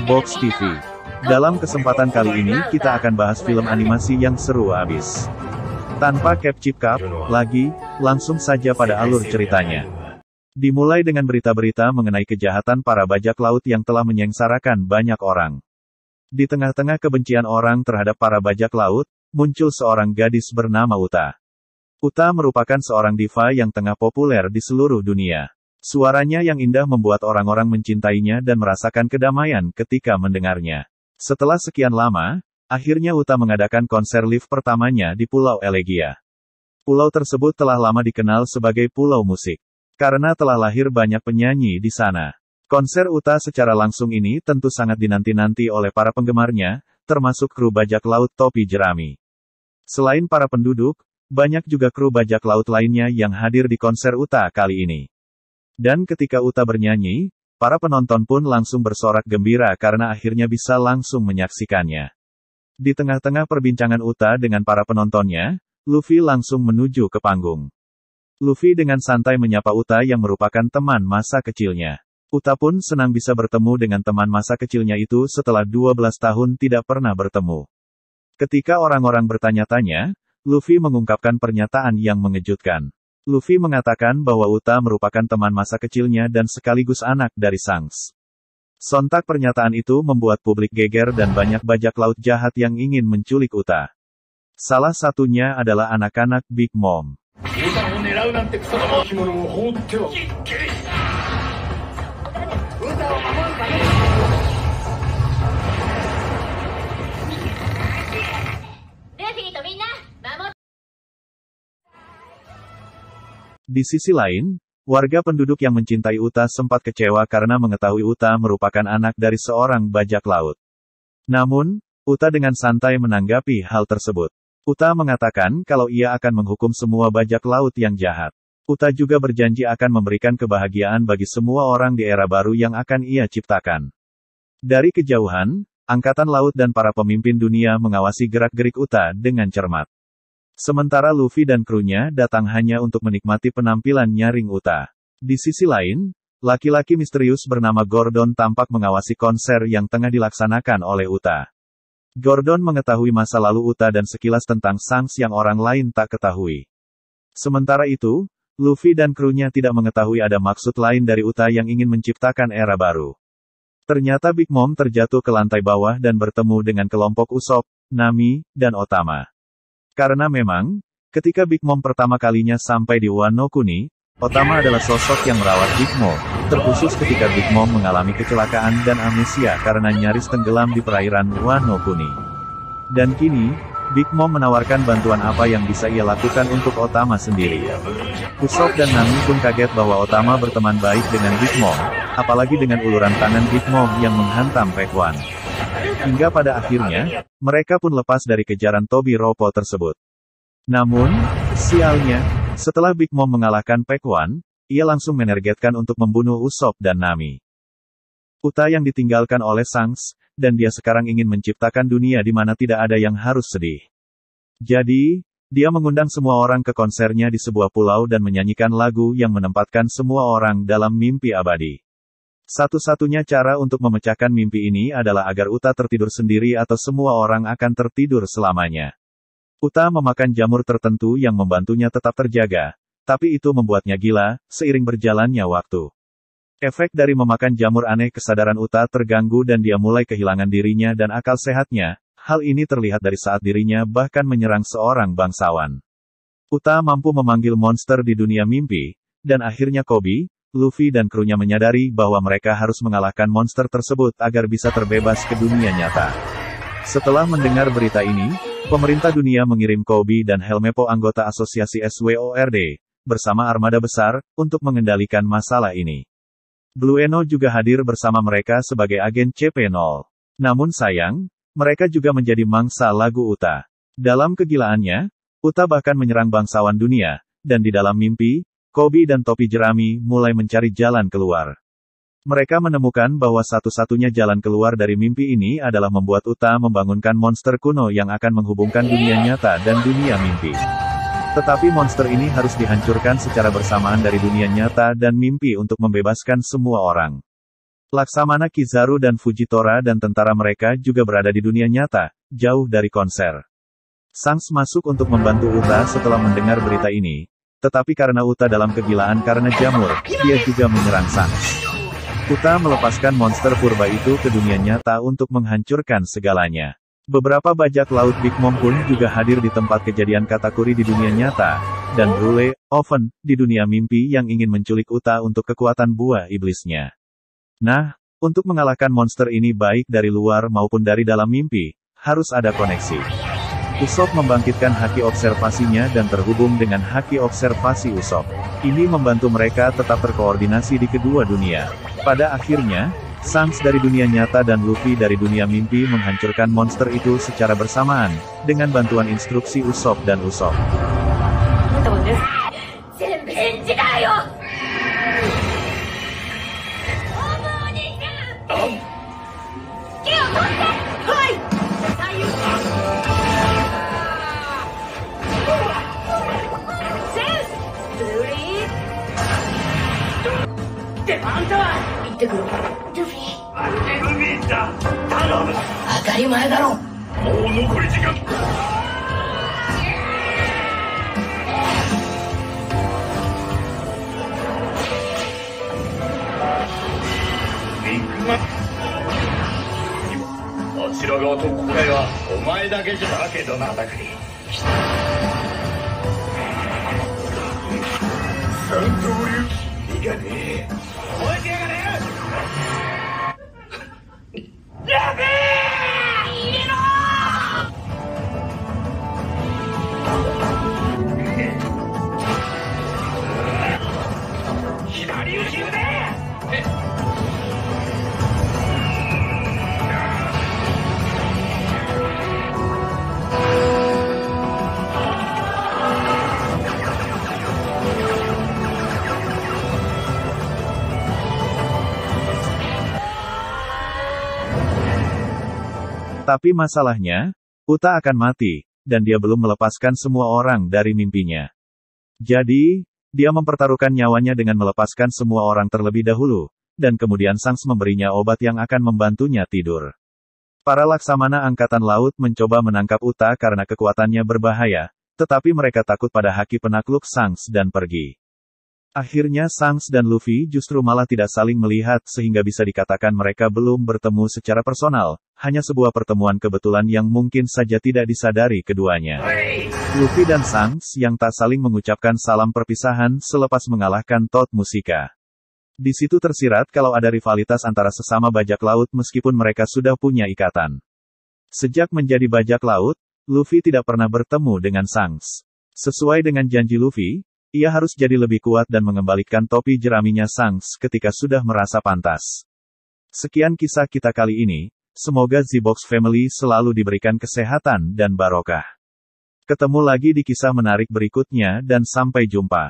Box TV. Dalam kesempatan kali ini kita akan bahas film animasi yang seru abis. Tanpa cap-cip-cap lagi, langsung saja pada alur ceritanya. Dimulai dengan berita-berita mengenai kejahatan para bajak laut yang telah menyengsarakan banyak orang. Di tengah-tengah kebencian orang terhadap para bajak laut, muncul seorang gadis bernama Uta. Uta merupakan seorang diva yang tengah populer di seluruh dunia. Suaranya yang indah membuat orang-orang mencintainya dan merasakan kedamaian ketika mendengarnya. Setelah sekian lama, akhirnya Uta mengadakan konser live pertamanya di Pulau Elegia. Pulau tersebut telah lama dikenal sebagai pulau musik, karena telah lahir banyak penyanyi di sana. Konser Uta secara langsung ini tentu sangat dinanti-nanti oleh para penggemarnya, termasuk kru bajak laut topi jerami. Selain para penduduk, banyak juga kru bajak laut lainnya yang hadir di konser Uta kali ini. Dan ketika Uta bernyanyi, para penonton pun langsung bersorak gembira karena akhirnya bisa langsung menyaksikannya. Di tengah-tengah perbincangan Uta dengan para penontonnya, Luffy langsung menuju ke panggung. Luffy dengan santai menyapa Uta yang merupakan teman masa kecilnya. Uta pun senang bisa bertemu dengan teman masa kecilnya itu setelah 12 tahun tidak pernah bertemu. Ketika orang-orang bertanya-tanya, Luffy mengungkapkan pernyataan yang mengejutkan. Luffy mengatakan bahwa Uta merupakan teman masa kecilnya dan sekaligus anak dari Shanks. Sontak pernyataan itu membuat publik geger dan banyak bajak laut jahat yang ingin menculik Uta. Salah satunya adalah anak-anak Big Mom. Di sisi lain, warga penduduk yang mencintai Uta sempat kecewa karena mengetahui Uta merupakan anak dari seorang bajak laut. Namun, Uta dengan santai menanggapi hal tersebut. Uta mengatakan kalau ia akan menghukum semua bajak laut yang jahat. Uta juga berjanji akan memberikan kebahagiaan bagi semua orang di era baru yang akan ia ciptakan. Dari kejauhan, angkatan laut dan para pemimpin dunia mengawasi gerak-gerik Uta dengan cermat. Sementara Luffy dan krunya datang hanya untuk menikmati penampilan nyaring Uta. Di sisi lain, laki-laki misterius bernama Gordon tampak mengawasi konser yang tengah dilaksanakan oleh Uta. Gordon mengetahui masa lalu Uta dan sekilas tentang Shanks yang orang lain tak ketahui. Sementara itu, Luffy dan krunya tidak mengetahui ada maksud lain dari Uta yang ingin menciptakan era baru. Ternyata Big Mom terjatuh ke lantai bawah dan bertemu dengan kelompok Usopp, Nami, dan Otama. Karena memang, ketika Big Mom pertama kalinya sampai di Wano Kuni, Otama adalah sosok yang merawat Big Mom, terkhusus ketika Big Mom mengalami kecelakaan dan amnesia karena nyaris tenggelam di perairan Wano Kuni. Dan kini, Big Mom menawarkan bantuan apa yang bisa ia lakukan untuk Otama sendiri. Usopp dan Nami pun kaget bahwa Otama berteman baik dengan Big Mom, apalagi dengan uluran tangan Big Mom yang menghantam Pac-One. Hingga pada akhirnya, mereka pun lepas dari kejaran Tobi Roppo tersebut. Namun, sialnya, setelah Big Mom mengalahkan Pac-One, ia langsung menargetkan untuk membunuh Usopp dan Nami. Uta yang ditinggalkan oleh Shanks, dan dia sekarang ingin menciptakan dunia di mana tidak ada yang harus sedih. Jadi, dia mengundang semua orang ke konsernya di sebuah pulau dan menyanyikan lagu yang menempatkan semua orang dalam mimpi abadi. Satu-satunya cara untuk memecahkan mimpi ini adalah agar Uta tertidur sendiri atau semua orang akan tertidur selamanya. Uta memakan jamur tertentu yang membantunya tetap terjaga, tapi itu membuatnya gila, seiring berjalannya waktu. Efek dari memakan jamur aneh kesadaran Uta terganggu dan dia mulai kehilangan dirinya dan akal sehatnya, hal ini terlihat dari saat dirinya bahkan menyerang seorang bangsawan. Uta mampu memanggil monster di dunia mimpi, dan akhirnya Koby, Luffy dan krunya menyadari bahwa mereka harus mengalahkan monster tersebut agar bisa terbebas ke dunia nyata. Setelah mendengar berita ini, pemerintah dunia mengirim Koby dan Helmeppo anggota asosiasi SWORD, bersama armada besar, untuk mengendalikan masalah ini. Blue Eno juga hadir bersama mereka sebagai agen CP0. Namun sayang, mereka juga menjadi mangsa lagu Uta. Dalam kegilaannya, Uta bahkan menyerang bangsawan dunia, dan di dalam mimpi, Koby dan topi jerami mulai mencari jalan keluar. Mereka menemukan bahwa satu-satunya jalan keluar dari mimpi ini adalah membuat Uta membangunkan monster kuno yang akan menghubungkan dunia nyata dan dunia mimpi. Tetapi monster ini harus dihancurkan secara bersamaan dari dunia nyata dan mimpi untuk membebaskan semua orang. Laksamana Kizaru dan Fujitora dan tentara mereka juga berada di dunia nyata, jauh dari konser. Shanks masuk untuk membantu Uta setelah mendengar berita ini, tetapi karena Uta dalam kegilaan karena jamur, dia juga menyerang Shanks. Uta melepaskan monster purba itu ke dunia nyata untuk menghancurkan segalanya. Beberapa bajak laut Big Mom pun juga hadir di tempat kejadian Katakuri di dunia nyata, dan Brule, Oven, di dunia mimpi yang ingin menculik Uta untuk kekuatan buah iblisnya. Nah, untuk mengalahkan monster ini baik dari luar maupun dari dalam mimpi, harus ada koneksi. Usopp membangkitkan haki observasinya dan terhubung dengan haki observasi Usopp. Ini membantu mereka tetap terkoordinasi di kedua dunia. Pada akhirnya, Shanks dari dunia nyata dan Luffy dari dunia mimpi menghancurkan monster itu secara bersamaan, dengan bantuan instruksi Usopp dan Usopp. Tapi masalahnya, Uta akan mati, dan dia belum melepaskan semua orang dari mimpinya. Jadi, dia mempertaruhkan nyawanya dengan melepaskan semua orang terlebih dahulu, dan kemudian Shanks memberinya obat yang akan membantunya tidur. Para laksamana angkatan laut mencoba menangkap Uta karena kekuatannya berbahaya, tetapi mereka takut pada haki penakluk Shanks dan pergi. Akhirnya Shanks dan Luffy justru malah tidak saling melihat sehingga bisa dikatakan mereka belum bertemu secara personal, hanya sebuah pertemuan kebetulan yang mungkin saja tidak disadari keduanya. Luffy dan Shanks yang tak saling mengucapkan salam perpisahan selepas mengalahkan Tot Musika. Di situ tersirat kalau ada rivalitas antara sesama bajak laut meskipun mereka sudah punya ikatan. Sejak menjadi bajak laut, Luffy tidak pernah bertemu dengan Shanks. Sesuai dengan janji Luffy, ia harus jadi lebih kuat dan mengembalikan topi jeraminya Shanks ketika sudah merasa pantas. Sekian kisah kita kali ini, semoga Z-Box Family selalu diberikan kesehatan dan barokah. Ketemu lagi di kisah menarik berikutnya dan sampai jumpa.